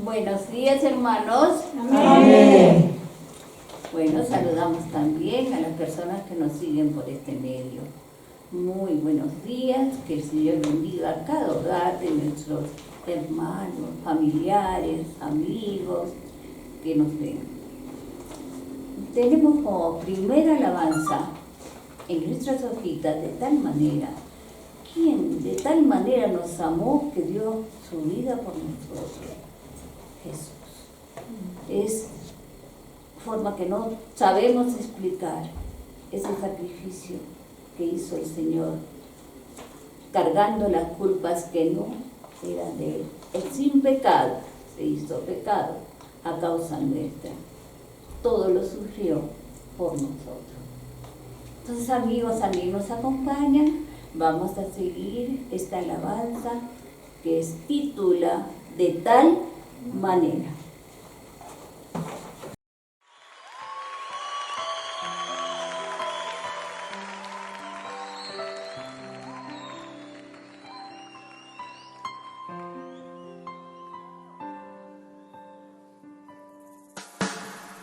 Buenos días, hermanos. Amén. Bueno, saludamos también a las personas que nos siguen por este medio. Muy buenos días, que el Señor bendiga a cada hogar de nuestros hermanos, familiares, amigos que nos ven. Tenemos como primera alabanza en nuestras hojitas de tal manera, quien de tal manera nos amó que dio su vida por nosotros. Jesús. Es forma que no sabemos explicar ese sacrificio que hizo el Señor, cargando las culpas que no eran de Él. Él sin pecado se hizo pecado a causa nuestra. Todo lo sufrió por nosotros. Entonces, amigos, a mí nos acompañan. Vamos a seguir esta alabanza que es titula De tal manera.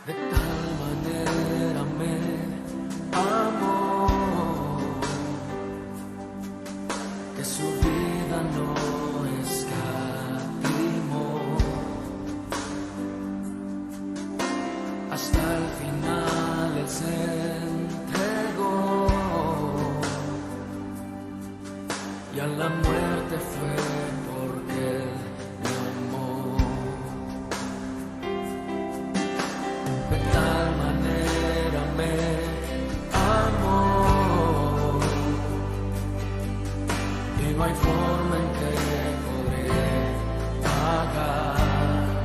De tal manera me amó que su vida no escatimó, hasta el final Él se entregó y a la muerte fue porque Él me amó. De tal manera me amó y no hay forma en que podré pagar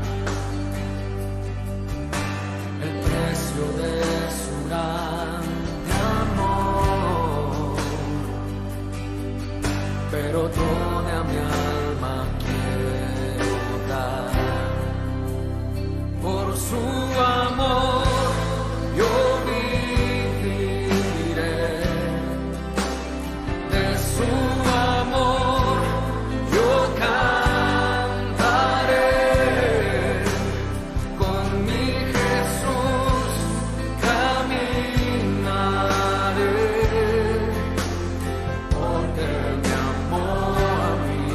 el precio de su grande amor, pero toda mi alma quiero dar por su amor. Yo viviré de su amor, yo cantaré, con mi Jesús caminaré, porque Él me amó a mí.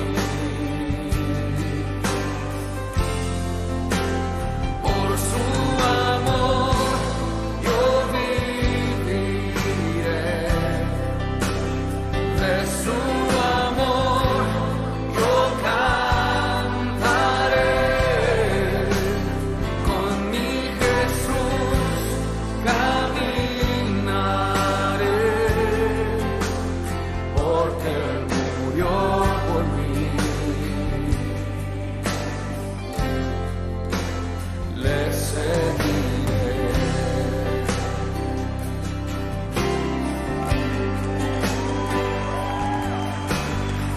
Por su amor yo viviré, de su amor yo cantaré, con mi Jesús caminaré, porque Él murió por mí. Le seguiré.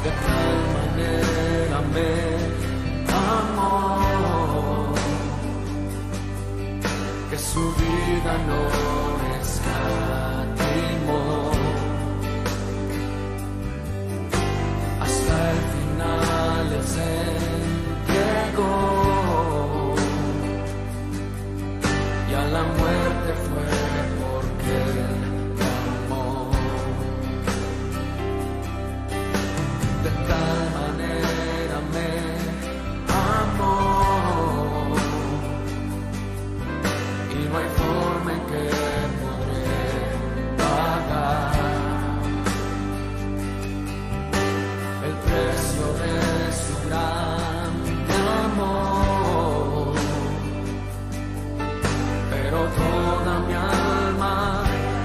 De tal manera me amó que su vida no escatimó, hasta el final Él se entregó y a la muerte fue porque Él me amó. De tal manera me amó y no hay forma en que podré pagar el precio de su grande amor, pero toda mi alma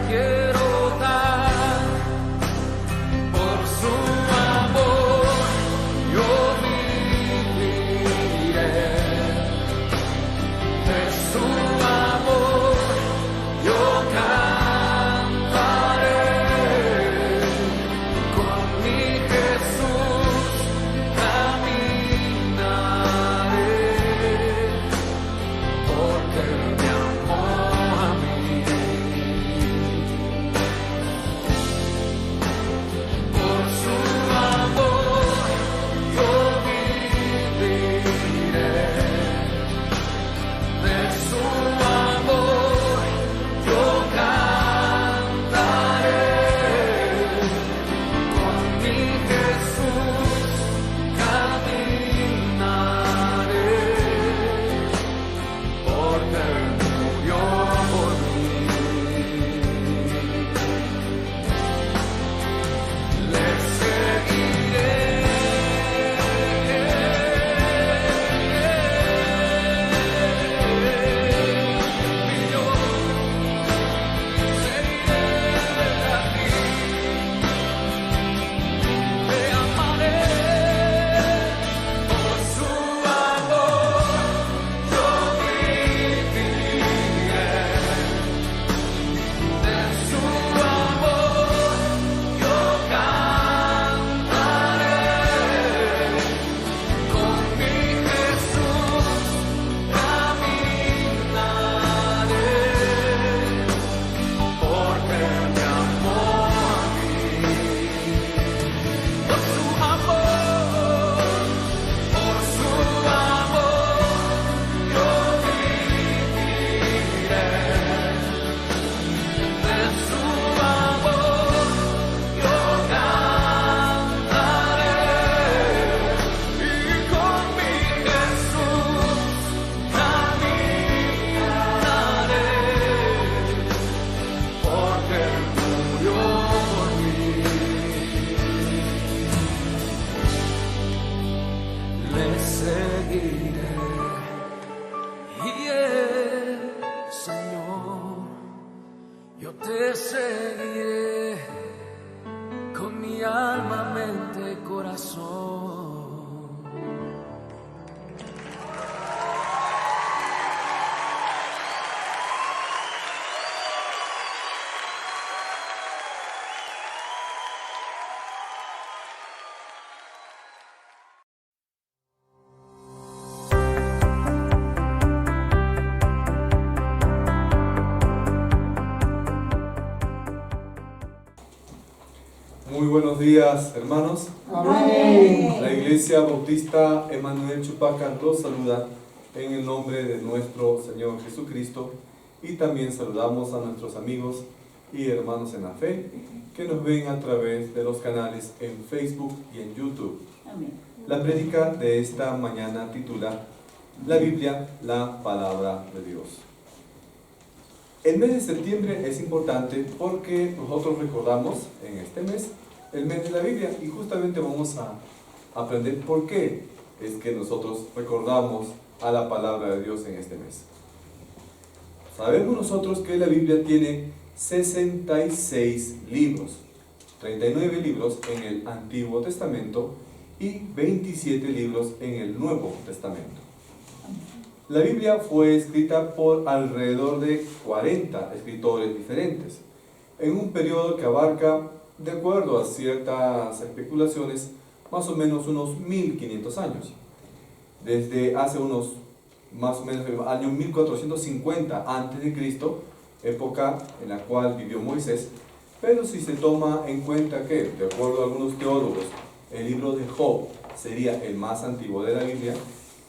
quiero dar por su amor. Yo viviré de su amor, yo cantaré, con mi Jesús caminaré, porque Él me amó a seguiré con mi alma, mente, corazón. Muy buenos días, hermanos. Amén. La Iglesia Bautista Emanuel Chupaca los saluda en el nombre de nuestro Señor Jesucristo, y también saludamos a nuestros amigos y hermanos en la fe que nos ven a través de los canales en Facebook y en YouTube. Amén. La prédica de esta mañana titula La Biblia, la Palabra de Dios. El mes de septiembre es importante porque nosotros recordamos en este mes el mes de la Biblia, y justamente vamos a aprender por qué es que nosotros recordamos a la palabra de Dios en este mes. Sabemos nosotros que la Biblia tiene 66 libros, 39 libros en el Antiguo Testamento y 27 libros en el Nuevo Testamento. La Biblia fue escrita por alrededor de 40 escritores diferentes, en un periodo que abarca, de acuerdo a ciertas especulaciones, más o menos unos 1500 años. Desde hace unos, más o menos, el año 1450 a.C., época en la cual vivió Moisés, pero si se toma en cuenta que, de acuerdo a algunos teólogos, el libro de Job sería el más antiguo de la Biblia,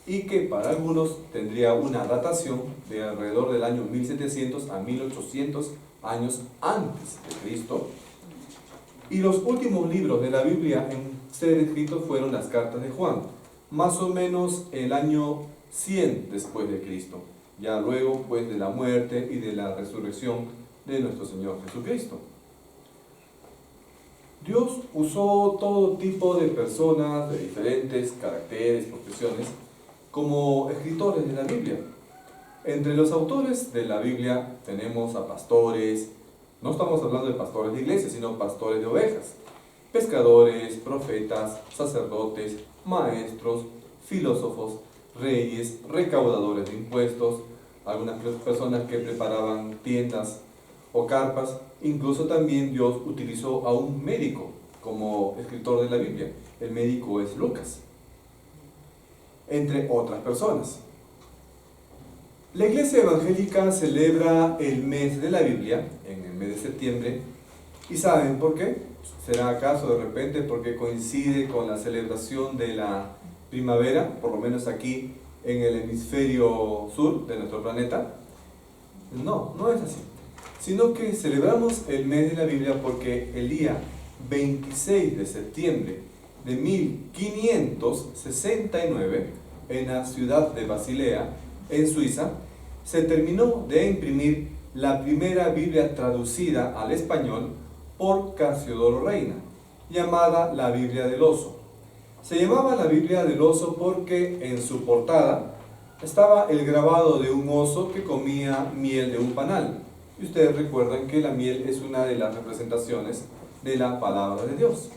y que para algunos tendría una datación de alrededor del año 1700 a 1800 años antes de Cristo. Y los últimos libros de la Biblia en ser escritos fueron las cartas de Juan, más o menos el año 100 después de Cristo, ya luego pues de la muerte y de la resurrección de nuestro Señor Jesucristo. Dios usó todo tipo de personas de diferentes caracteres, profesiones, como escritores de la Biblia. Entre los autores de la Biblia tenemos a pastores, no estamos hablando de pastores de iglesia, sino pastores de ovejas, pescadores, profetas, sacerdotes, maestros, filósofos, reyes, recaudadores de impuestos, algunas personas que preparaban tiendas o carpas. Incluso también Dios utilizó a un médico como escritor de la Biblia. El médico es Lucas, entre otras personas. La Iglesia Evangélica celebra el mes de la Biblia en el mes de septiembre. ¿Y saben por qué? ¿Será acaso de repente porque coincide con la celebración de la primavera, por lo menos aquí en el hemisferio sur de nuestro planeta? No, no es así, sino que celebramos el mes de la Biblia porque el día 26 de septiembre de 1569, en la ciudad de Basilea, en Suiza, se terminó de imprimir la primera Biblia traducida al español por Casiodoro Reina, llamada la Biblia del Oso. Se llamaba la Biblia del Oso porque en su portada estaba el grabado de un oso que comía miel de un panal. Y ustedes recuerdan que la miel es una de las representaciones de la palabra de Dios.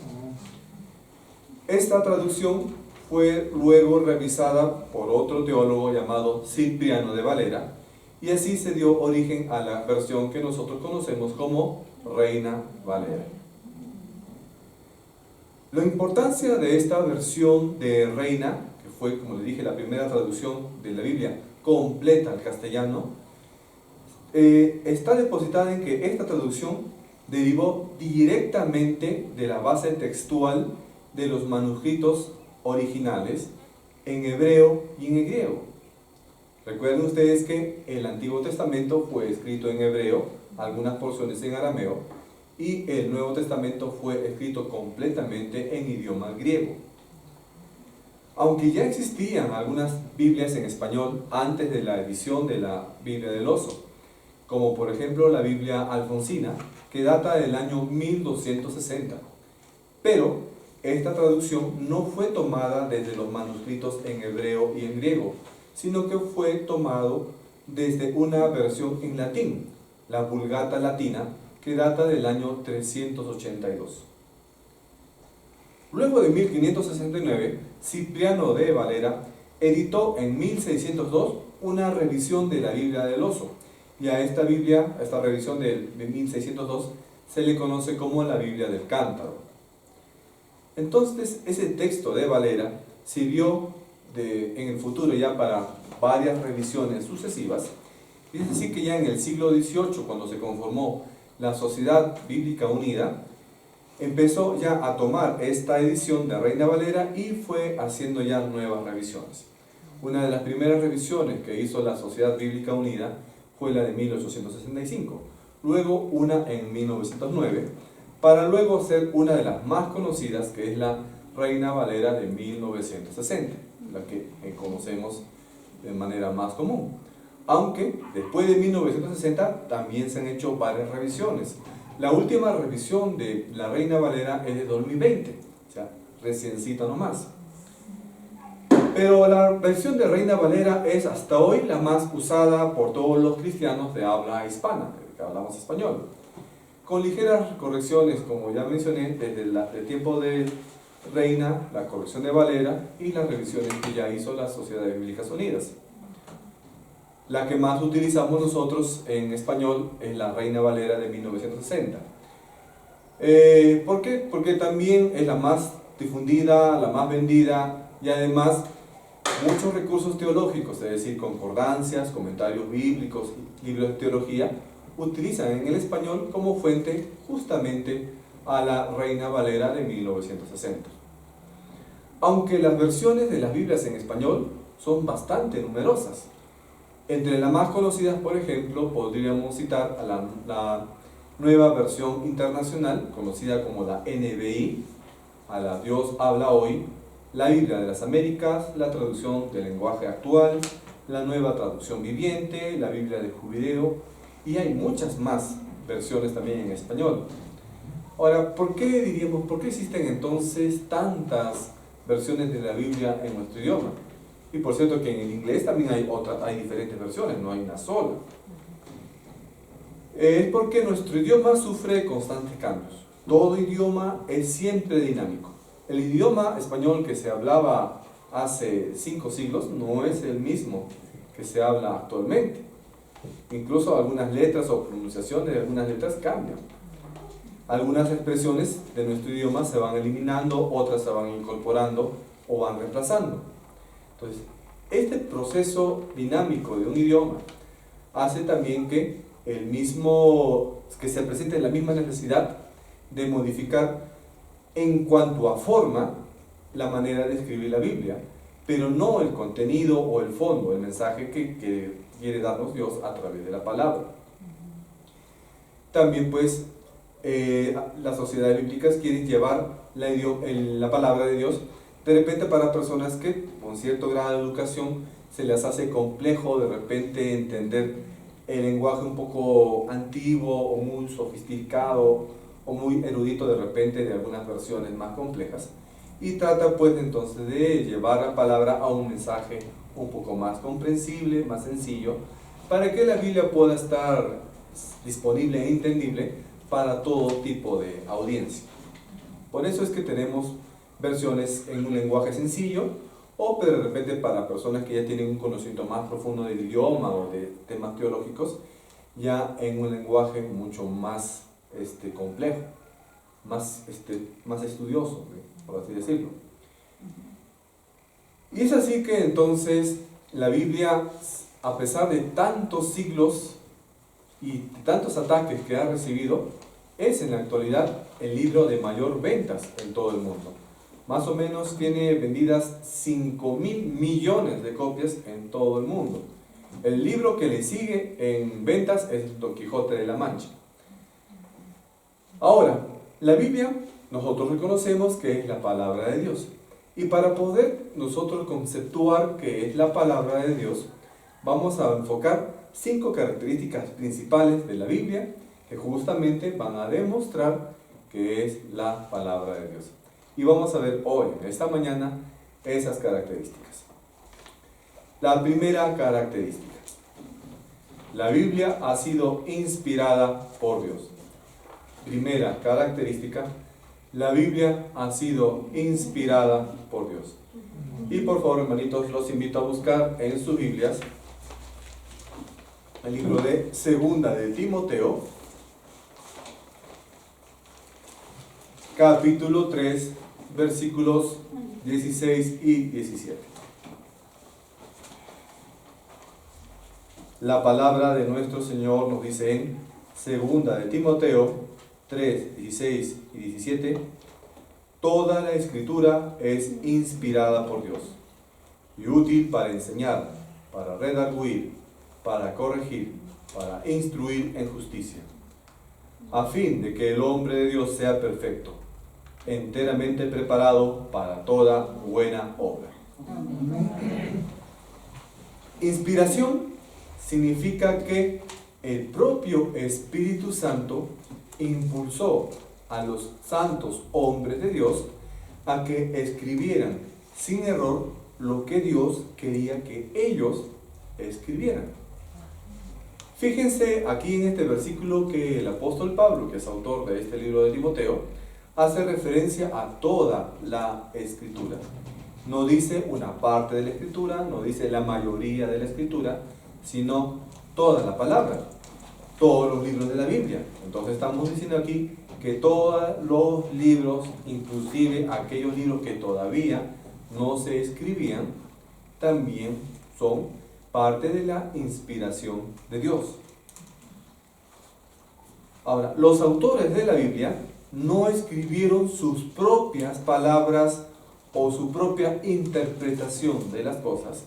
Esta traducción fue luego revisada por otro teólogo llamado Cipriano de Valera, y así se dio origen a la versión que nosotros conocemos como Reina Valera. La importancia de esta versión de Reina, que fue, como les dije, la primera traducción de la Biblia completa al castellano, está depositada en que esta traducción derivó directamente de la base textual de los manuscritos originales en hebreo y en griego. Recuerden ustedes que el Antiguo Testamento fue escrito en hebreo, algunas porciones en arameo, y el Nuevo Testamento fue escrito completamente en idioma griego. Aunque ya existían algunas Biblias en español antes de la edición de la Biblia del Oso, como por ejemplo la Biblia Alfonsina, que data del año 1260, pero esta traducción no fue tomada desde los manuscritos en hebreo y en griego, sino que fue tomado desde una versión en latín, la Vulgata Latina, que data del año 382. Luego de 1569, Cipriano de Valera editó en 1602 una revisión de la Biblia del Oso, y a esta revisión de 1602, se le conoce como la Biblia del Cántaro. Entonces, ese texto de Valera sirvió en el futuro ya para varias revisiones sucesivas, y es decir que ya en el siglo XVIII, cuando se conformó la Sociedad Bíblica Unida, empezó ya a tomar esta edición de Reina Valera y fue haciendo ya nuevas revisiones. Una de las primeras revisiones que hizo la Sociedad Bíblica Unida fue la de 1865, luego una en 1909, para luego ser una de las más conocidas, que es la Reina Valera de 1960, la que conocemos de manera más común. Aunque después de 1960 también se han hecho varias revisiones. La última revisión de la Reina Valera es de 2020, o sea, reciencita nomás. Pero la versión de Reina Valera es hasta hoy la más usada por todos los cristianos de habla hispana, que hablamos español, con ligeras correcciones, como ya mencioné, desde el tiempo de Reina, la corrección de Valera y las revisiones que ya hizo la Sociedad Bíblicas Unidas. La que más utilizamos nosotros en español es la Reina Valera de 1960. ¿Por qué? Porque también es la más difundida, la más vendida, y además muchos recursos teológicos, es decir, concordancias, comentarios bíblicos, libros de teología, utilizan en el español como fuente justamente a la Reina Valera de 1960. Aunque las versiones de las Biblias en español son bastante numerosas. Entre las más conocidas, por ejemplo, podríamos citar a la nueva versión internacional, conocida como la NBI, a la Dios habla hoy, la Biblia de las Américas, la traducción del lenguaje actual, la nueva traducción viviente, la Biblia de Jubileo, y hay muchas más versiones también en español. Ahora, ¿por qué existen entonces tantas versiones de la Biblia en nuestro idioma? Y por cierto que en el inglés también hay diferentes versiones, no hay una sola. Es porque nuestro idioma sufre constantes cambios. Todo idioma es siempre dinámico. El idioma español que se hablaba hace 5 siglos no es el mismo que se habla actualmente. Incluso algunas letras o pronunciaciones de algunas letras cambian. Algunas expresiones de nuestro idioma se van eliminando, otras se van incorporando o van reemplazando. Entonces, este proceso dinámico de un idioma hace también que se presente la misma necesidad de modificar en cuanto a forma la manera de escribir la Biblia, pero no el contenido o el fondo, el mensaje que quiere darnos Dios a través de la palabra. También pues las sociedades bíblicas quieren llevar la palabra de Dios de repente para personas que con cierto grado de educación se les hace complejo de repente entender el lenguaje un poco antiguo o muy sofisticado o muy erudito de repente de algunas versiones más complejas, y trata pues entonces de llevar la palabra a un mensaje un poco más comprensible, más sencillo, para que la Biblia pueda estar disponible e entendible para todo tipo de audiencia. Por eso es que tenemos versiones en un lenguaje sencillo, o de repente para personas que ya tienen un conocimiento más profundo del idioma o de temas teológicos, ya en un lenguaje mucho más complejo, más estudioso, por así decirlo. Y es así que entonces la Biblia, a pesar de tantos siglos y de tantos ataques que ha recibido, es en la actualidad el libro de mayor ventas en todo el mundo. Más o menos tiene vendidas 5.000 millones de copias en todo el mundo. El libro que le sigue en ventas es Don Quijote de la Mancha. Ahora, la Biblia nosotros reconocemos que es la palabra de Dios. Y para poder nosotros conceptuar qué es la palabra de Dios, vamos a enfocar 5 características principales de la Biblia que justamente van a demostrar que es la palabra de Dios. Y vamos a ver hoy, esta mañana, esas características. La primera característica: la Biblia ha sido inspirada por Dios. primera característica, la Biblia ha sido inspirada por Dios. Y por favor, hermanitos, los invito a buscar en sus Biblias el libro de Segunda de Timoteo, capítulo 3, versículos 16 y 17. La palabra de nuestro Señor nos dice en Segunda de Timoteo 3, 16 y 17: toda la Escritura es inspirada por Dios y útil para enseñar, para redarguir, para corregir, para instruir en justicia, a fin de que el hombre de Dios sea perfecto, enteramente preparado para toda buena obra. Inspiración significa que el propio Espíritu Santo impulsó a los santos hombres de Dios a que escribieran sin error lo que Dios quería que ellos escribieran. Fíjense aquí en este versículo que el apóstol Pablo, que es autor de este libro de Timoteo, hace referencia a toda la Escritura. No dice una parte de la Escritura, no dice la mayoría de la Escritura, sino toda la palabra, todos los libros de la Biblia. Entonces estamos diciendo aquí que todos los libros, inclusive aquellos libros que todavía no se escribían, también son parte de la inspiración de Dios. Ahora, los autores de la Biblia no escribieron sus propias palabras o su propia interpretación de las cosas,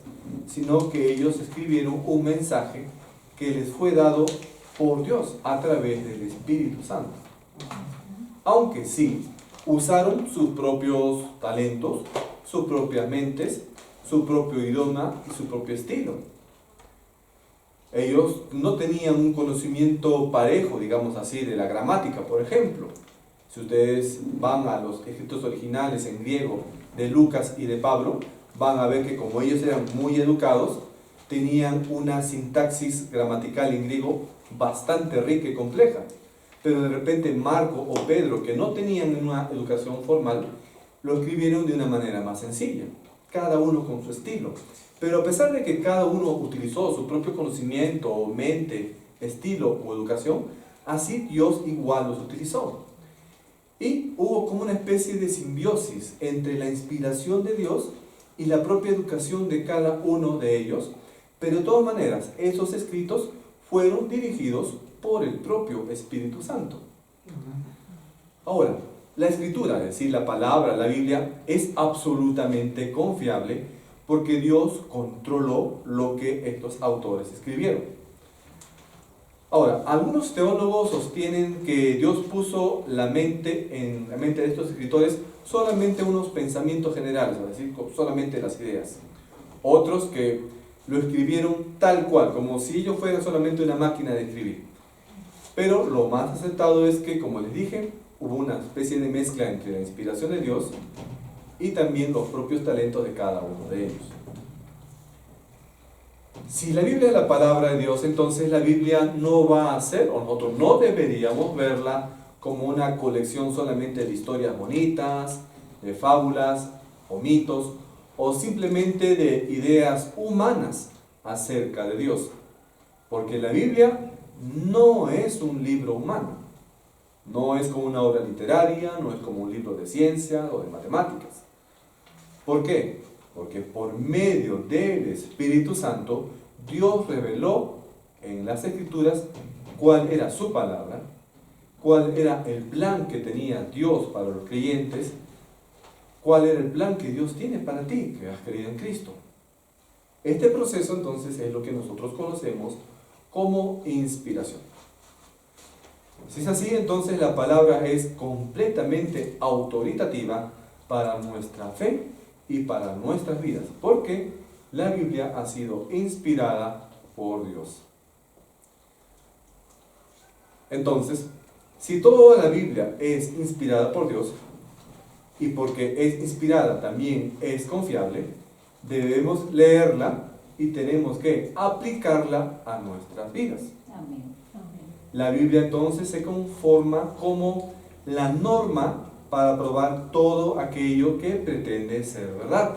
sino que ellos escribieron un mensaje que les fue dado por Dios a través del Espíritu Santo. Aunque sí, usaron sus propios talentos, sus propias mentes, su propio idioma y su propio estilo. Ellos no tenían un conocimiento parejo, digamos así, de la gramática, por ejemplo. Si ustedes van a los escritos originales en griego de Lucas y de Pablo, van a ver que como ellos eran muy educados, tenían una sintaxis gramatical en griego bastante rica y compleja. Pero de repente Marco o Pedro, que no tenían una educación formal, lo escribieron de una manera más sencilla, cada uno con su estilo. Pero a pesar de que cada uno utilizó su propio conocimiento, mente, estilo o educación, así Dios igual los utilizó. Y hubo como una especie de simbiosis entre la inspiración de Dios y la propia educación de cada uno de ellos, pero de todas maneras, esos escritos fueron dirigidos por el propio Espíritu Santo. Ahora, la Escritura, es decir, la palabra, la Biblia, es absolutamente confiable porque Dios controló lo que estos autores escribieron. Ahora, algunos teólogos sostienen que Dios puso en la mente de estos escritores solamente unos pensamientos generales, es decir, solamente las ideas. Otros que lo escribieron tal cual, como si ellos fueran solamente una máquina de escribir. Pero lo más aceptado es que, como les dije, hubo una especie de mezcla entre la inspiración de Dios y también los propios talentos de cada uno de ellos. Si la Biblia es la palabra de Dios, entonces la Biblia no va a ser, o nosotros no deberíamos verla como una colección solamente de historias bonitas, de fábulas o mitos, o simplemente de ideas humanas acerca de Dios. Porque la Biblia no es un libro humano, no es como una obra literaria, no es como un libro de ciencia o de matemáticas. ¿Por qué? Porque por medio del Espíritu Santo, Dios reveló en las Escrituras cuál era su palabra, cuál era el plan que tenía Dios para los creyentes, cuál era el plan que Dios tiene para ti, que has creído en Cristo. Este proceso entonces es lo que nosotros conocemos como inspiración. Si es así, entonces la palabra es completamente autoritativa para nuestra fe y para nuestras vidas, porque la Biblia ha sido inspirada por Dios. Entonces, si toda la Biblia es inspirada por Dios, y porque es inspirada también es confiable, debemos leerla y tenemos que aplicarla a nuestras vidas. Amén. La Biblia entonces se conforma como la norma para probar todo aquello que pretende ser verdad.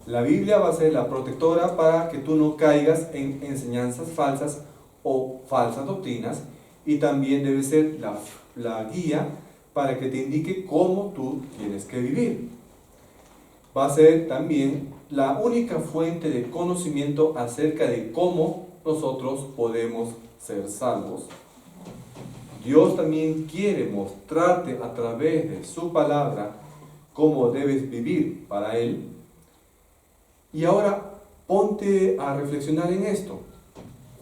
La Biblia va a ser la protectora para que tú no caigas en enseñanzas falsas o falsas doctrinas, y también debe ser la guía para que te indique cómo tú tienes que vivir. Va a ser también la única fuente de conocimiento acerca de cómo nosotros podemos ser salvos. Dios también quiere mostrarte a través de su palabra cómo debes vivir para Él. Y ahora ponte a reflexionar en esto.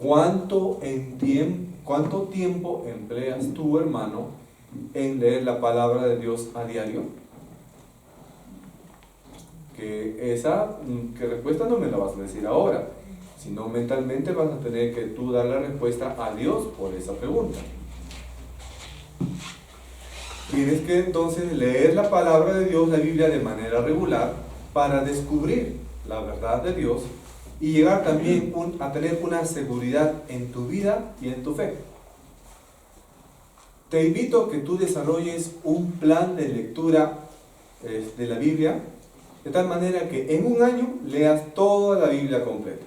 ¿Cuánto tiempo empleas tú, hermano, en leer la palabra de Dios a diario? Que respuesta no me la vas a decir ahora, sino mentalmente vas a tener que tú dar la respuesta a Dios por esa pregunta. Tienes que entonces leer la palabra de Dios, la Biblia, de manera regular para descubrir la verdad de Dios y llegar también a tener una seguridad en tu vida y en tu fe. Te invito a que tú desarrolles un plan de lectura de la Biblia, de tal manera que en un año leas toda la Biblia completa.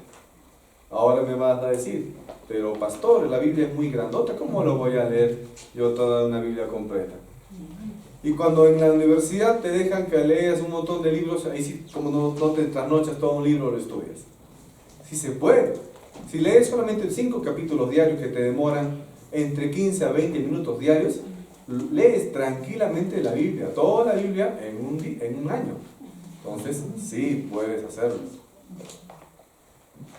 Ahora me vas a decir, pero pastor, la Biblia es muy grandota, ¿cómo lo voy a leer yo toda una Biblia completa? Y cuando en la universidad te dejan que leas un montón de libros, ahí sí, como no te trasnochas todo un libro, lo estudias. Sí se puede. Si lees solamente 5 capítulos diarios que te demoran entre 15 a 20 minutos diarios, lees tranquilamente la Biblia, toda la Biblia en un año. Entonces, sí puedes hacerlo.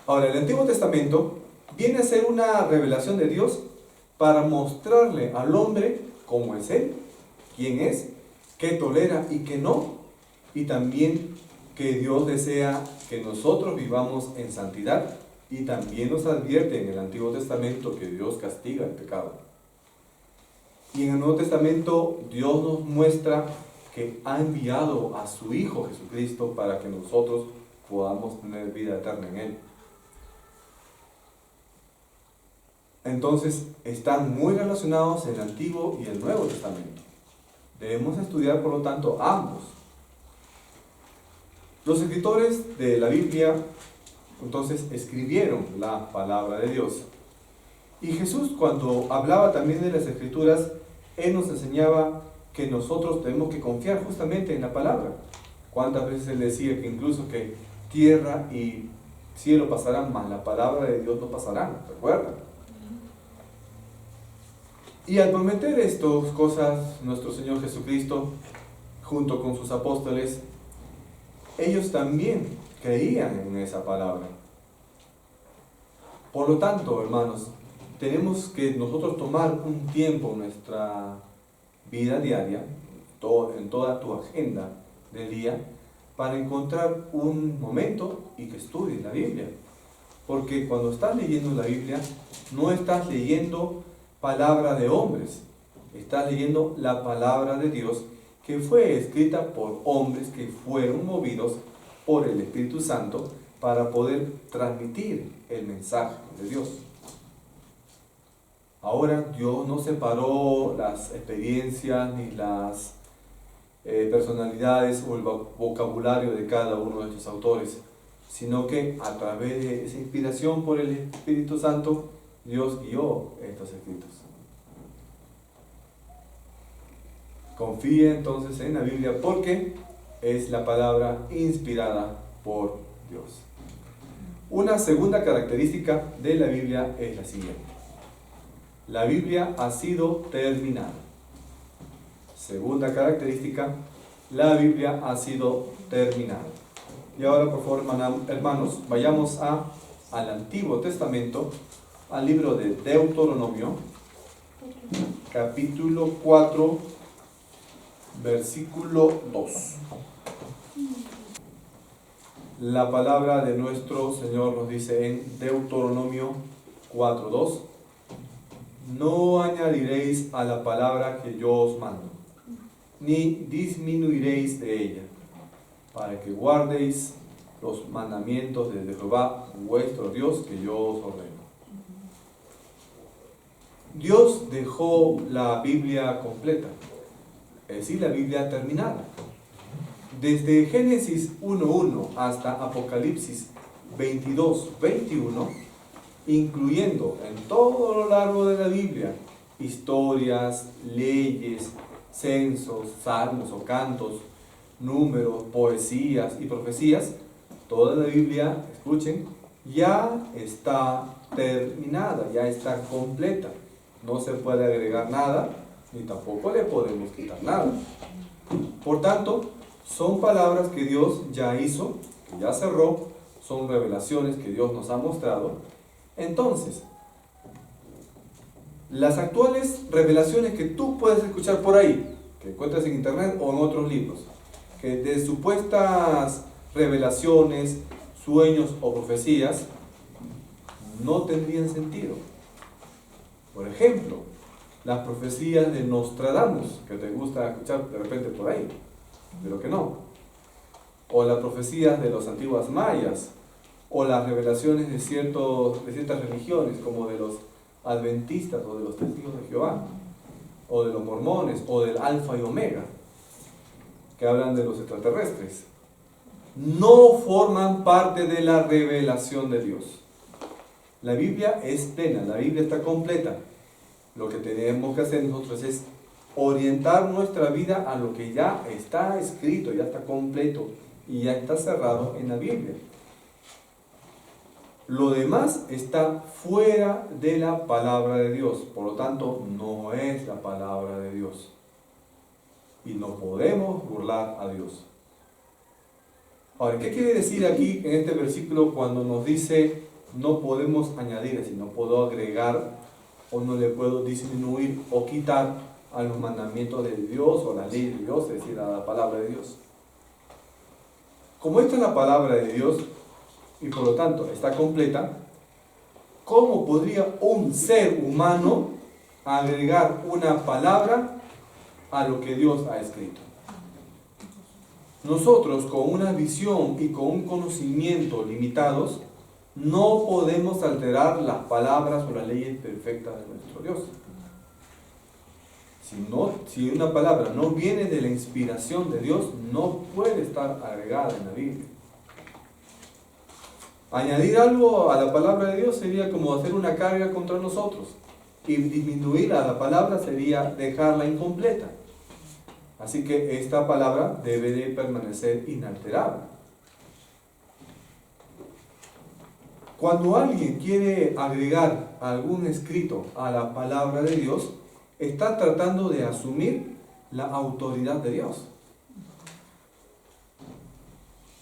Ahora, el Antiguo Testamento viene a ser una revelación de Dios para mostrarle al hombre cómo es Él, quién es, qué tolera y qué no, y también que Dios desea que nosotros vivamos en santidad, y también nos advierte en el Antiguo Testamento que Dios castiga el pecado. Y en el Nuevo Testamento Dios nos muestra que ha enviado a su Hijo Jesucristo para que nosotros podamos tener vida eterna en Él. Entonces están muy relacionados el Antiguo y el Nuevo Testamento. Debemos estudiar, por lo tanto, ambos. Los escritores de la Biblia, entonces, escribieron la palabra de Dios. Y Jesús, cuando hablaba también de las Escrituras, Él nos enseñaba que nosotros tenemos que confiar justamente en la palabra. ¿Cuántas veces Él decía que incluso que tierra y cielo pasarán, mas la palabra de Dios no pasarán? ¿Recuerdan? Y al prometer estas cosas, nuestro Señor Jesucristo, junto con sus apóstoles, ellos también creían en esa palabra. Por lo tanto, hermanos, tenemos que nosotros tomar un tiempo en nuestra vida diaria, en toda tu agenda del día, para encontrar un momento y que estudies la Biblia. Porque cuando estás leyendo la Biblia, no estás leyendo palabra de hombres, estás leyendo la palabra de Dios, que fue escrita por hombres que fueron movidos por el Espíritu Santo para poder transmitir el mensaje de Dios. Ahora Dios no separó las experiencias ni las personalidades o el vocabulario de cada uno de estos autores, sino que a través de esa inspiración por el Espíritu Santo, Dios guió estos escritos. Confía entonces en la Biblia porque es la palabra inspirada por Dios. Una segunda característica de la Biblia es la siguiente. La Biblia ha sido terminada. Segunda característica, la Biblia ha sido terminada. Y ahora, por favor, hermanos, vayamos al Antiguo Testamento, al libro de Deuteronomio, capítulo 4, versículo 2. La palabra de nuestro Señor nos dice en Deuteronomio 4:2: no añadiréis a la palabra que yo os mando, ni disminuiréis de ella, para que guardéis los mandamientos de Jehová vuestro Dios que yo os ordeno. Dios dejó la Biblia completa, es decir, la Biblia terminada. Desde Génesis 1:1 hasta Apocalipsis 22:21, incluyendo en todo lo largo de la Biblia historias, leyes, censos, salmos o cantos, números, poesías y profecías, toda la Biblia, escuchen, ya está terminada, ya está completa. No se puede agregar nada, ni tampoco le podemos quitar nada. Por tanto, son palabras que Dios ya hizo, que ya cerró, son revelaciones que Dios nos ha mostrado. Entonces, las actuales revelaciones que tú puedes escuchar por ahí, que encuentras en internet o en otros libros, que de supuestas revelaciones, sueños o profecías, no tendrían sentido. Por ejemplo, las profecías de Nostradamus, que te gusta escuchar de repente por ahí, pero que no. O las profecías de los antiguos mayas, o las revelaciones de ciertas religiones, como de los adventistas o de los testigos de Jehová, o de los mormones, o del Alfa y Omega, que hablan de los extraterrestres. No forman parte de la revelación de Dios. La Biblia es plena, la Biblia está completa. Lo que tenemos que hacer nosotros es orientar nuestra vida a lo que ya está escrito, ya está completo y ya está cerrado en la Biblia. Lo demás está fuera de la palabra de Dios, por lo tanto no es la palabra de Dios. Y no podemos burlar a Dios. Ahora, ¿qué quiere decir aquí en este versículo cuando nos dice no podemos añadir, si no puedo agregar o no le puedo disminuir o quitar a los mandamientos de Dios o a la ley de Dios, es decir, a la palabra de Dios? Como esta es la palabra de Dios y por lo tanto está completa, ¿cómo podría un ser humano agregar una palabra a lo que Dios ha escrito? Nosotros, con una visión y con un conocimiento limitados, no podemos alterar las palabras o las leyes perfectas de nuestro Dios. Si una palabra no viene de la inspiración de Dios, no puede estar agregada en la Biblia. Añadir algo a la palabra de Dios sería como hacer una carga contra nosotros, y disminuir a la palabra sería dejarla incompleta. Así que esta palabra debe de permanecer inalterable. Cuando alguien quiere agregar algún escrito a la palabra de Dios, está tratando de asumir la autoridad de Dios.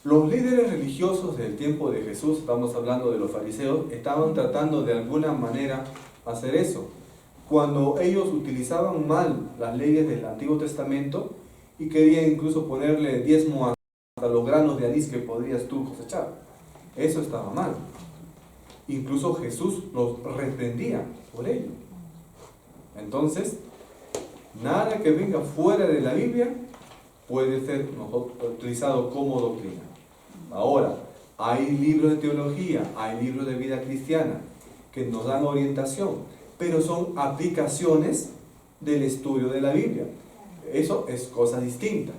Los líderes religiosos del tiempo de Jesús, estamos hablando de los fariseos, estaban tratando de alguna manera hacer eso. Cuando ellos utilizaban mal las leyes del Antiguo Testamento y querían incluso ponerle diezmo a los granos de anís que podrías tú cosechar. Eso estaba mal. Incluso Jesús los reprendía por ello. Entonces, nada que venga fuera de la Biblia puede ser utilizado como doctrina. Ahora, hay libros de teología, hay libros de vida cristiana que nos dan orientación, pero son aplicaciones del estudio de la Biblia. Eso es cosa distinta.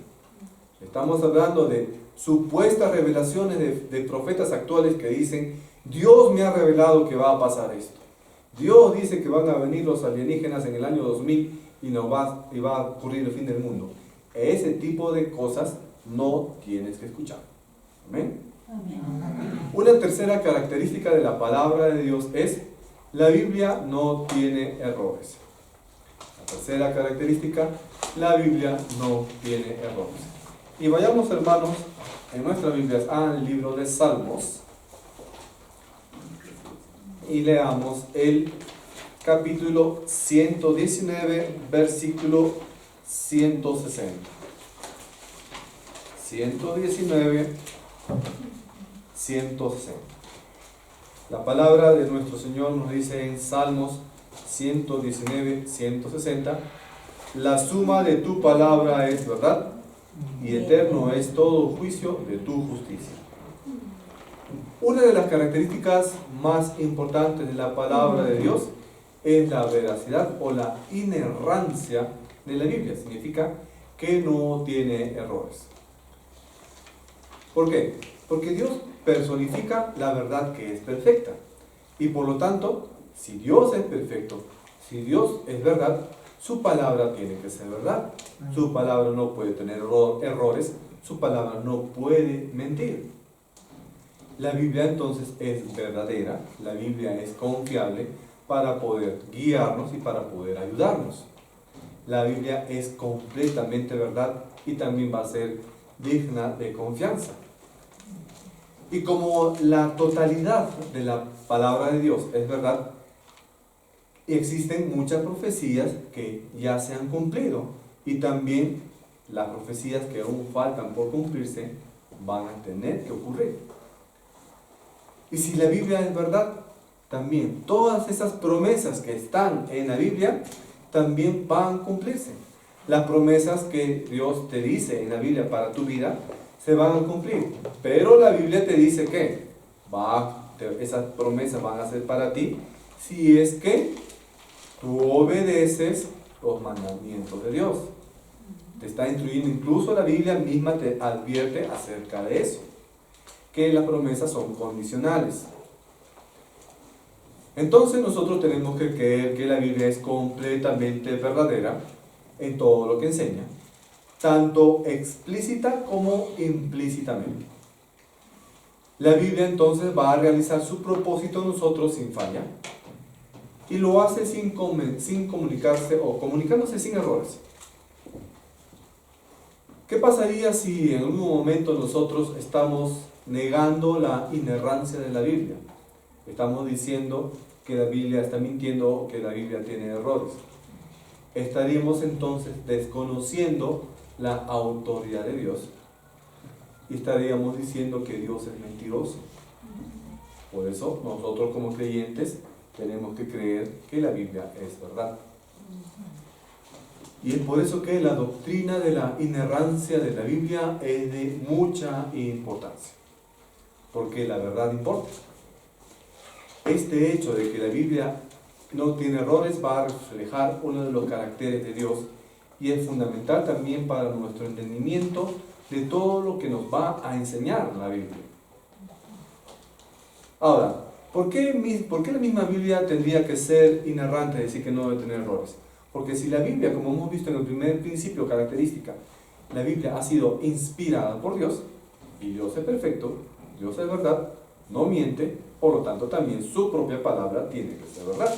Estamos hablando de supuestas revelaciones de profetas actuales que dicen: Dios me ha revelado que va a pasar esto. Dios dice que van a venir los alienígenas en el año 2000 y va a ocurrir el fin del mundo. Ese tipo de cosas no tienes que escuchar. ¿Amén? Amén. Una tercera característica de la palabra de Dios es: la Biblia no tiene errores. La tercera característica: la Biblia no tiene errores. Y vayamos, hermanos, en nuestras Biblias al libro de Salmos y leamos el capítulo 119, versículo 160. 119, 160. La palabra de nuestro Señor nos dice en Salmos 119, 160: la suma de tu palabra es verdad, y eterno es todo juicio de tu justicia. Una de las características más importantes de la palabra de Dios es la veracidad o la inerrancia de la Biblia. Significa que no tiene errores. ¿Por qué? Porque Dios personifica la verdad que es perfecta. Y por lo tanto, si Dios es perfecto, si Dios es verdad, su palabra tiene que ser verdad. Su palabra no puede tener errores, su palabra no puede mentir. La Biblia entonces es verdadera, la Biblia es confiable para poder guiarnos y para poder ayudarnos. La Biblia es completamente verdad y también va a ser digna de confianza. Y como la totalidad de la palabra de Dios es verdad, existen muchas profecías que ya se han cumplido y también las profecías que aún faltan por cumplirse van a tener que ocurrir. Y si la Biblia es verdad, también todas esas promesas que están en la Biblia también van a cumplirse. Las promesas que Dios te dice en la Biblia para tu vida se van a cumplir. Pero la Biblia te dice que esas promesas van a ser para ti si es que tú obedeces los mandamientos de Dios. Te está instruyendo, incluso la Biblia misma te advierte acerca de eso, que las promesas son condicionales. Entonces nosotros tenemos que creer que la Biblia es completamente verdadera en todo lo que enseña, tanto explícita como implícitamente. La Biblia entonces va a realizar su propósito en nosotros sin falla, y lo hace sin comunicarse o comunicándose sin errores. ¿Qué pasaría si en algún momento nosotros estamos negando la inerrancia de la Biblia? Estamos diciendo que la Biblia está mintiendo o que la Biblia tiene errores. Estaríamos entonces desconociendo la autoridad de Dios y estaríamos diciendo que Dios es mentiroso. Por eso nosotros como creyentes tenemos que creer que la Biblia es verdad. Y es por eso que la doctrina de la inerrancia de la Biblia es de mucha importancia, porque la verdad importa. Este hecho de que la Biblia no tiene errores va a reflejar uno de los caracteres de Dios y es fundamental también para nuestro entendimiento de todo lo que nos va a enseñar la Biblia. Ahora, ¿por qué la misma Biblia tendría que ser inerrante, es decir, que no debe tener errores? Porque si la Biblia, como hemos visto en el primer principio característica, la Biblia ha sido inspirada por Dios, y Dios es perfecto, Dios es verdad, no miente, por lo tanto también su propia palabra tiene que ser verdad.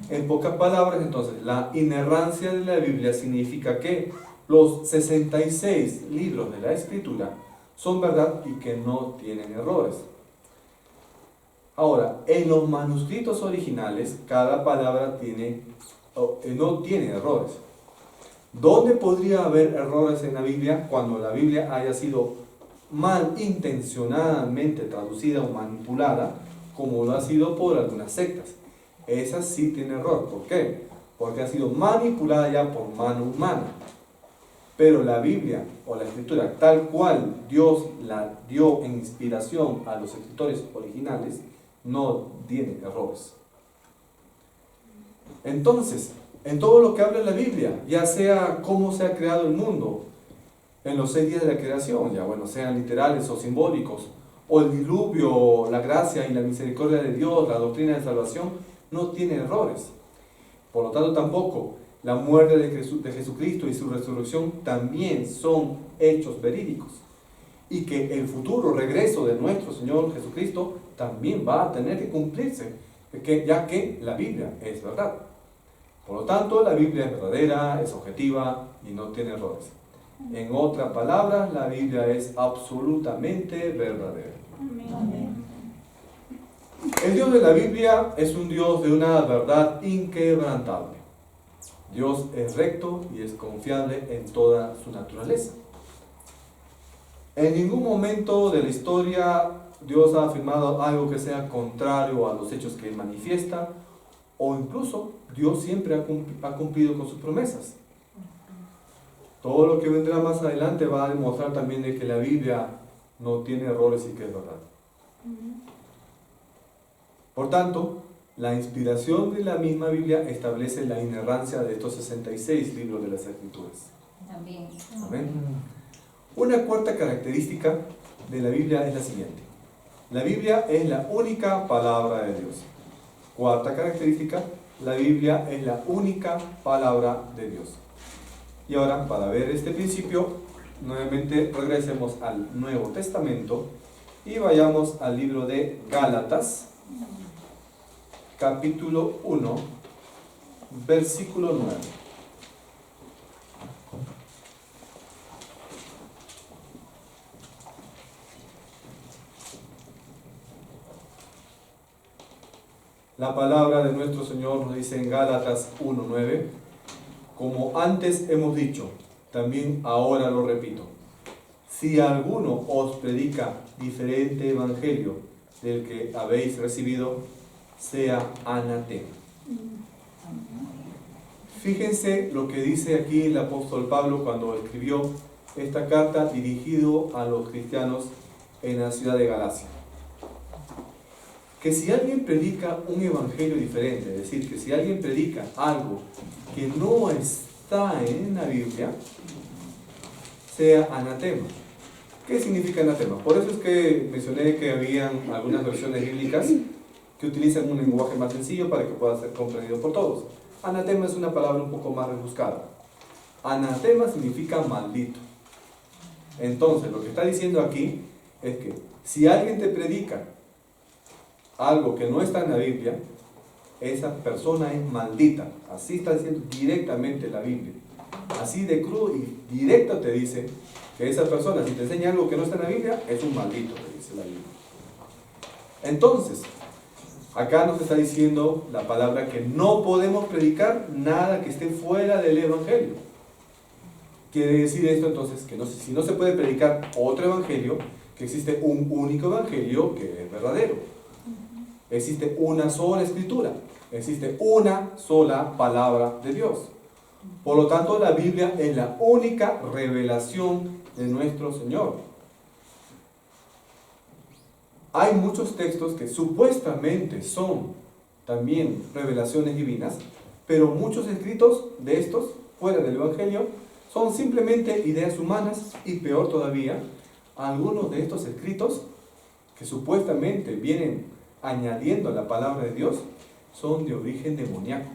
En pocas palabras, entonces, la inerrancia de la Biblia significa que los 66 libros de la Escritura son verdad y que no tienen errores. Ahora, en los manuscritos originales, cada palabra no tiene errores. ¿Dónde podría haber errores en la Biblia cuando la Biblia haya sido malintencionadamente traducida o manipulada, como lo ha sido por algunas sectas? Esa sí tiene error. ¿Por qué? Porque ha sido manipulada ya por mano humana. Pero la Biblia o la Escritura, tal cual Dios la dio en inspiración a los escritores originales, no tiene errores. Entonces, en todo lo que habla la Biblia, ya sea cómo se ha creado el mundo, en los 6 días de la creación, ya bueno, sean literales o simbólicos, o el diluvio, la gracia y la misericordia de Dios, la doctrina de salvación, no tiene errores. Por lo tanto, tampoco la muerte de Jesucristo y su resurrección también son hechos verídicos. Y que el futuro regreso de nuestro Señor Jesucristo también va a tener que cumplirse, ya que la Biblia es verdad. Por lo tanto, la Biblia es verdadera, es objetiva y no tiene errores. En otras palabras, la Biblia es absolutamente verdadera. Amén. El Dios de la Biblia es un Dios de una verdad inquebrantable. Dios es recto y es confiable en toda su naturaleza. En ningún momento de la historia Dios ha afirmado algo que sea contrario a los hechos que Él manifiesta, o incluso Dios siempre ha cumplido con sus promesas. Todo lo que vendrá más adelante va a demostrar también de que la Biblia no tiene errores y que es verdad. Por tanto, La inspiración de la misma Biblia establece la inerrancia de estos 66 libros de las Escrituras. También. Amén. Una cuarta característica de la Biblia es la siguiente. La Biblia es la única palabra de Dios. Cuarta característica, la Biblia es la única palabra de Dios. Y ahora, para ver este principio, nuevamente regresemos al Nuevo Testamento y vayamos al libro de Gálatas, capítulo 1, versículo 9. La palabra de nuestro Señor nos dice en Gálatas 1:9, como antes hemos dicho, también ahora lo repito, si alguno os predica diferente evangelio del que habéis recibido, sea anatema. Fíjense lo que dice aquí el apóstol Pablo cuando escribió esta carta dirigido a los cristianos en la ciudad de Galacia. Que si alguien predica un evangelio diferente, es decir, que si alguien predica algo que no está en la Biblia, sea anatema. ¿Qué significa anatema? Por eso es que mencioné que habían algunas versiones bíblicas que utilizan un lenguaje más sencillo para que pueda ser comprendido por todos. Anatema es una palabra un poco más rebuscada. Anatema significa maldito. Entonces, lo que está diciendo aquí es que si alguien te predica algo que no está en la Biblia, esa persona es maldita. Así está diciendo directamente la Biblia. Así de crudo y directo te dice que esa persona, si te enseña algo que no está en la Biblia, es un maldito, te dice la Biblia. Entonces, acá nos está diciendo la palabra que no podemos predicar nada que esté fuera del Evangelio. Quiere decir esto entonces que si no se puede predicar otro Evangelio, que existe un único Evangelio que es verdadero. Existe una sola escritura, existe una sola palabra de Dios. Por lo tanto, la Biblia es la única revelación de nuestro Señor. Hay muchos textos que supuestamente son también revelaciones divinas, pero muchos escritos de estos, fuera del Evangelio, son simplemente ideas humanas y peor todavía, algunos de estos escritos que supuestamente vienen añadiendo la palabra de Dios, son de origen demoníaco,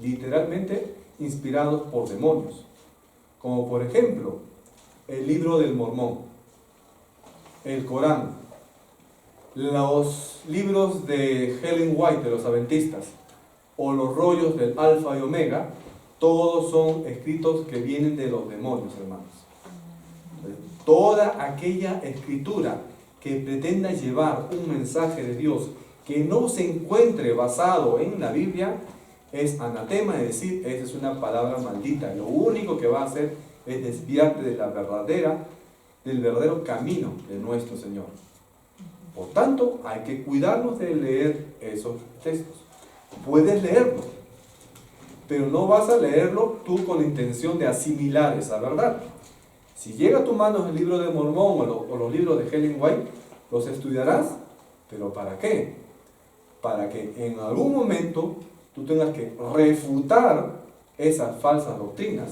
literalmente inspirados por demonios, como por ejemplo el libro del Mormón, el Corán, los libros de Ellen White de los adventistas o los rollos del Alfa y Omega. Todos son escritos que vienen de los demonios, hermanos. Toda aquella escritura que pretenda llevar un mensaje de Dios que no se encuentre basado en la Biblia es anatema, es decir, esa es una palabra maldita. Lo único que va a hacer es desviarte de del verdadero camino de nuestro Señor. Por tanto, hay que cuidarnos de leer esos textos. Puedes leerlo, pero no vas a leerlo tú con la intención de asimilar esa verdad. Si llega a tus manos el libro de Mormón o los libros de Ellen White, los estudiarás, pero ¿para qué? Para que en algún momento tú tengas que refutar esas falsas doctrinas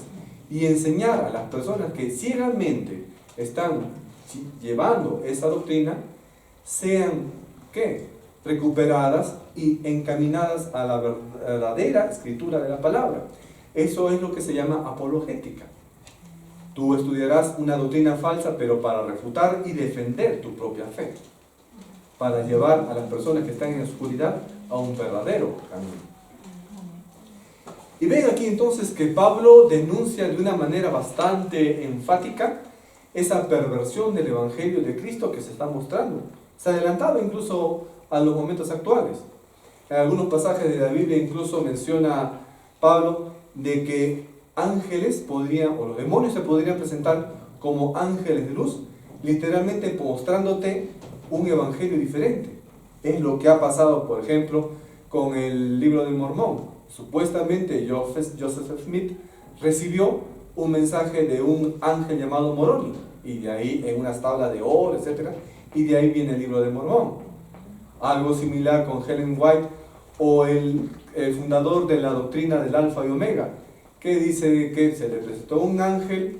y enseñar a las personas que ciegamente están llevando esa doctrina, sean ¿qué? Recuperadas y encaminadas a la verdadera escritura de la palabra. Eso es lo que se llama apologética. Tú estudiarás una doctrina falsa, pero para refutar y defender tu propia fe, para llevar a las personas que están en la oscuridad a un verdadero camino. Y ven aquí entonces que Pablo denuncia de una manera bastante enfática esa perversión del Evangelio de Cristo que se está mostrando. Se ha adelantado incluso a los momentos actuales. En algunos pasajes de la Biblia incluso menciona Pablo de que ángeles o los demonios se podrían presentar como ángeles de luz, literalmente mostrándote un evangelio diferente. Es lo que ha pasado, por ejemplo, con el libro del Mormón. Supuestamente Joseph Smith recibió un mensaje de un ángel llamado Moroni, y de ahí en unas tablas de oro, etc. Y de ahí viene el libro del Mormón. Algo similar con Ellen White, O el fundador de la doctrina del Alfa y Omega, que dice que se le presentó un ángel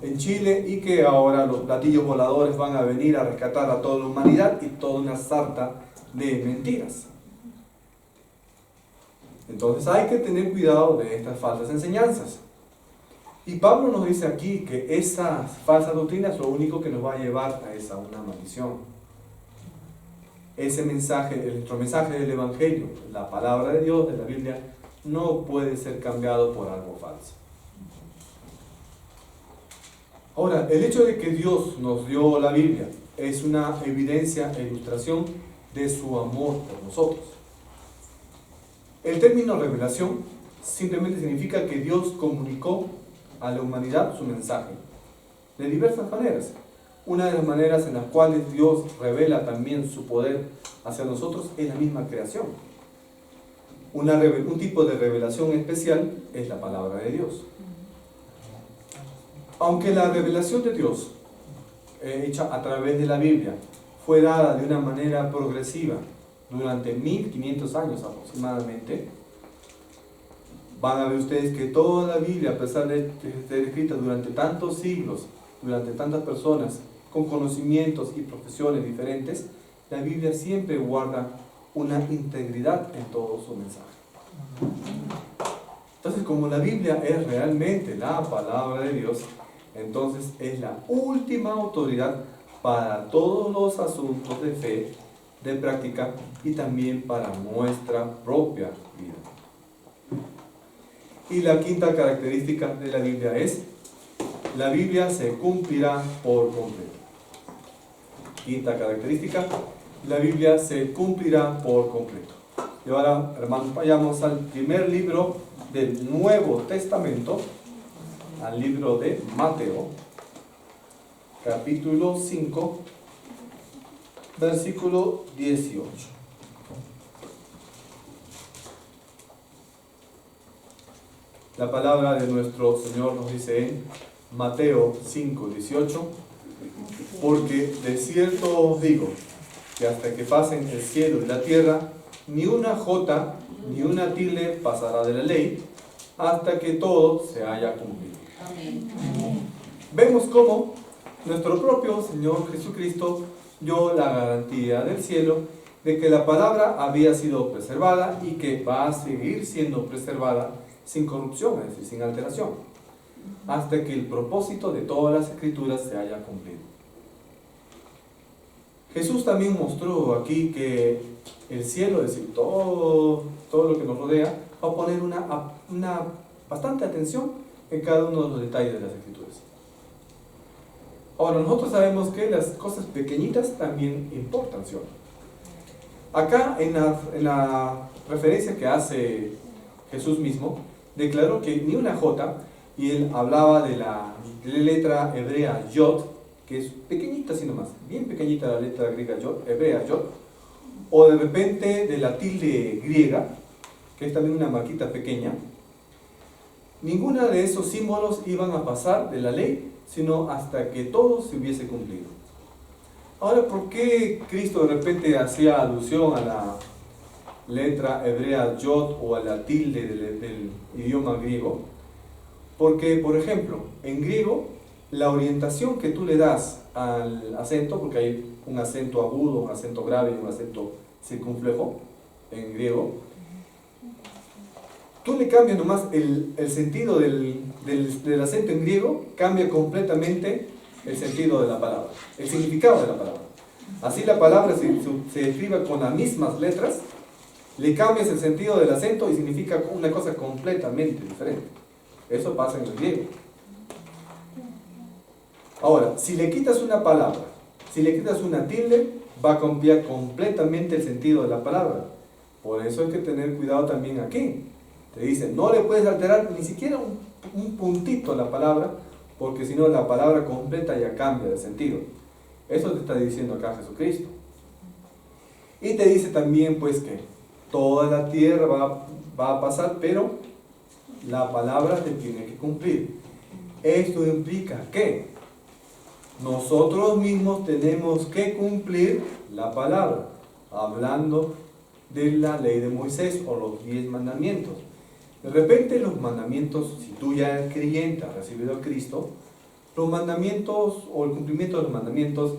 en Chile y que ahora los platillos voladores van a venir a rescatar a toda la humanidad, y toda una sarta de mentiras. Entonces hay que tener cuidado de estas falsas enseñanzas. Y Pablo nos dice aquí que esas falsas doctrinas lo único que nos va a llevar a esa una maldición. Ese mensaje, nuestro mensaje del Evangelio, la palabra de Dios, de la Biblia, no puede ser cambiado por algo falso. Ahora, el hecho de que Dios nos dio la Biblia es una evidencia e ilustración de su amor por nosotros. El término revelación simplemente significa que Dios comunicó a la humanidad su mensaje de diversas maneras. Una de las maneras en las cuales Dios revela también su poder hacia nosotros es la misma creación. Un tipo de revelación especial es la palabra de Dios. Aunque la revelación de Dios, hecha a través de la Biblia, fue dada de una manera progresiva durante 1500 años aproximadamente, van a ver ustedes que toda la Biblia, a pesar de ser escrita durante tantos siglos, durante tantas personas, con conocimientos y profesiones diferentes, la Biblia siempre guarda una integridad en todo su mensaje. Entonces, como la Biblia es realmente la palabra de Dios, entonces es la última autoridad para todos los asuntos de fe, de práctica y también para nuestra propia vida. Y la quinta característica de la Biblia es: la Biblia se cumplirá por completo. Quinta característica: la Biblia se cumplirá por completo. Y ahora, hermanos, vayamos al primer libro del Nuevo Testamento, al libro de Mateo, capítulo 5, versículo 18. La palabra de nuestro Señor nos dice en Mateo 5, 18: porque de cierto os digo que hasta que pasen el cielo y la tierra, ni una jota ni una tilde pasará de la ley, hasta que todo se haya cumplido. Amén. Vemos cómo nuestro propio Señor Jesucristo dio la garantía del cielo de que la palabra había sido preservada y que va a seguir siendo preservada sin corrupción, es decir, sin alteración, hasta que el propósito de todas las escrituras se haya cumplido. Jesús también mostró aquí que el cielo, es decir, todo lo que nos rodea, va a poner una bastante atención en cada uno de los detalles de las escrituras. Ahora, nosotros sabemos que las cosas pequeñitas también importan, ¿sí? Acá en la referencia que hace Jesús mismo, declaró que ni una jota, y él hablaba de la letra hebrea yod, que es pequeñita así nomás, bien pequeñita la letra griega yod, hebrea yod, o de repente de la tilde griega, que es también una marquita pequeña. Ninguna de esos símbolos iban a pasar de la ley, sino hasta que todo se hubiese cumplido. Ahora, ¿por qué Cristo de repente hacía alusión a la letra hebrea yod o a la tilde del idioma griego? Porque, por ejemplo, en griego, la orientación que tú le das al acento, porque hay un acento agudo, un acento grave y un acento circunflejo en griego, tú le cambias nomás el sentido del acento en griego, cambia completamente el sentido de la palabra, el significado de la palabra. Así la palabra se escribe con las mismas letras, le cambias el sentido del acento y significa una cosa completamente diferente. Eso pasa en el griego. Ahora, si le quitas una palabra, si le quitas una tilde, va a cambiar completamente el sentido de la palabra. Por eso hay que tener cuidado también aquí. Te dice, no le puedes alterar ni siquiera un puntito a la palabra, porque si no la palabra completa ya cambia de sentido. Eso te está diciendo acá Jesucristo. Y te dice también pues que toda la tierra va a pasar, pero la palabra te tiene que cumplir. Esto implica que nosotros mismos tenemos que cumplir la palabra, hablando de la ley de Moisés o los 10 mandamientos. De repente los mandamientos, si tú ya eres creyente, has recibido a Cristo, los mandamientos o el cumplimiento de los mandamientos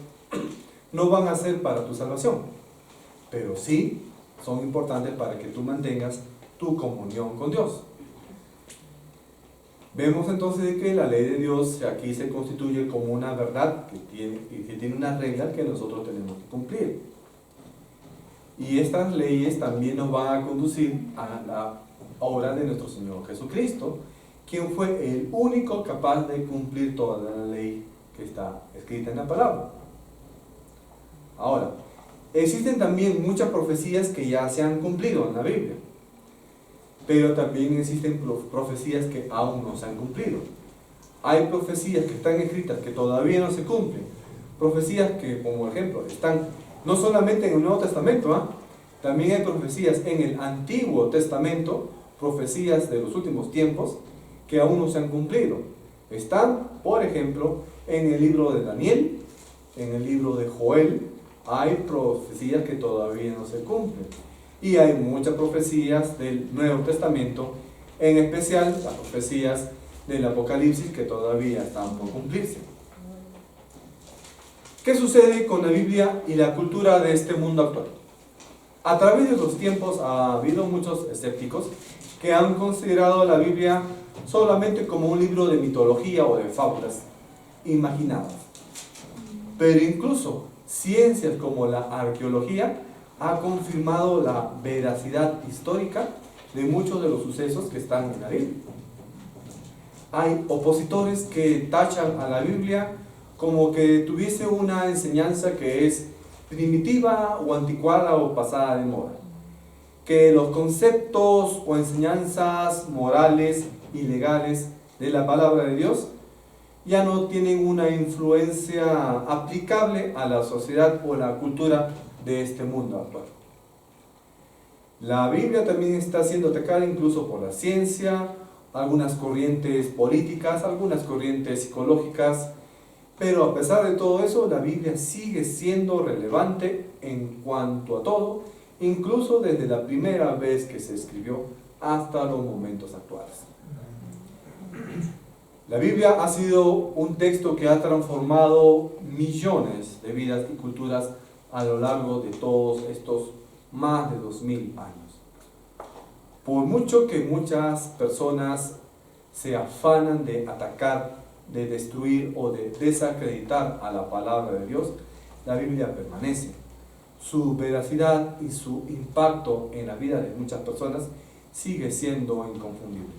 no van a ser para tu salvación, pero sí son importantes para que tú mantengas tu comunión con Dios. Vemos entonces que la ley de Dios aquí se constituye como una verdad que tiene una regla que nosotros tenemos que cumplir. Y estas leyes también nos van a conducir a la obra de nuestro Señor Jesucristo, quien fue el único capaz de cumplir toda la ley que está escrita en la palabra. Ahora, existen también muchas profecías que ya se han cumplido en la Biblia, pero también existen profecías que aún no se han cumplido. Hay profecías que están escritas que todavía no se cumplen, profecías que, como ejemplo, están no solamente en el Nuevo Testamento, también hay profecías en el Antiguo Testamento, profecías de los últimos tiempos que aún no se han cumplido. Están, por ejemplo, en el libro de Daniel, en el libro de Joel, hay profecías que todavía no se cumplen. Y hay muchas profecías del Nuevo Testamento, en especial las profecías del Apocalipsis que todavía están por cumplirse. ¿Qué sucede con la Biblia y la cultura de este mundo actual? A través de los tiempos ha habido muchos escépticos que han considerado la Biblia solamente como un libro de mitología o de fábulas imaginadas. Pero incluso ciencias como la arqueología ha confirmado la veracidad histórica de muchos de los sucesos que están en la Biblia. Hay opositores que tachan a la Biblia como que tuviese una enseñanza que es primitiva o anticuada o pasada de moda, que los conceptos o enseñanzas morales y legales de la palabra de Dios ya no tienen una influencia aplicable a la sociedad o la cultura de este mundo actual. La Biblia también está siendo atacada incluso por la ciencia, algunas corrientes políticas, algunas corrientes psicológicas, pero a pesar de todo eso, la Biblia sigue siendo relevante en cuanto a todo, incluso desde la primera vez que se escribió hasta los momentos actuales. La Biblia ha sido un texto que ha transformado millones de vidas y culturas a lo largo de todos estos más de 2000 años. Por mucho que muchas personas se afanan de atacar, de destruir o de desacreditar a la palabra de Dios, la Biblia permanece. Su veracidad y su impacto en la vida de muchas personas sigue siendo inconfundible.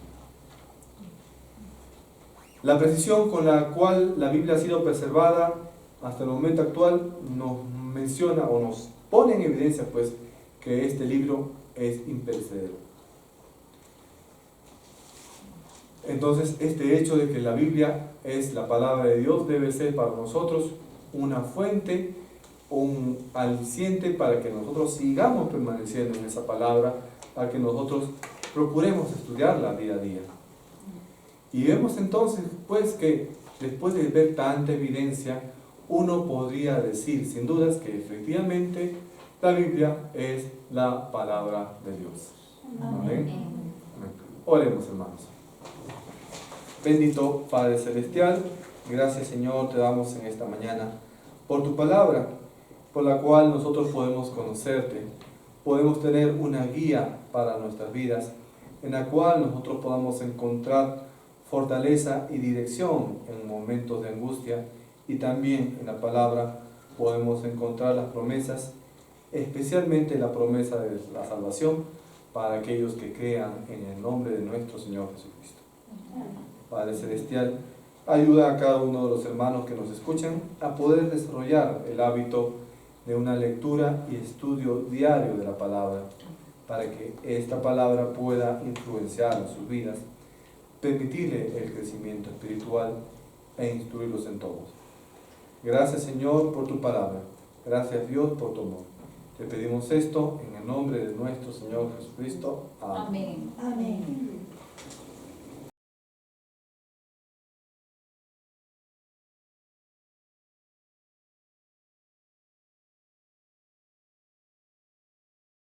La precisión con la cual la Biblia ha sido preservada hasta el momento actual nos menciona o nos pone en evidencia pues que este libro es imperecedero. Entonces este hecho de que la Biblia es la palabra de Dios debe ser para nosotros una fuente, un aliciente para que nosotros sigamos permaneciendo en esa palabra, para que nosotros procuremos estudiarla día a día. Y vemos entonces pues que después de ver tanta evidencia, uno podría decir sin dudas que efectivamente la Biblia es la palabra de Dios. Amén. Amén. Oremos, hermanos. Bendito Padre Celestial, gracias Señor te damos en esta mañana por tu palabra, por la cual nosotros podemos conocerte, podemos tener una guía para nuestras vidas, en la cual nosotros podamos encontrar fortaleza y dirección en momentos de angustia, y también en la palabra podemos encontrar las promesas, especialmente la promesa de la salvación para aquellos que crean en el nombre de nuestro Señor Jesucristo. Padre Celestial, ayuda a cada uno de los hermanos que nos escuchan a poder desarrollar el hábito de una lectura y estudio diario de la palabra, para que esta palabra pueda influenciar en sus vidas, permitirle el crecimiento espiritual e instruirlos en todo. Gracias Señor por tu palabra, gracias Dios por tu amor. Te pedimos esto en el nombre de nuestro Señor Jesucristo. Amén. Amén. Amén.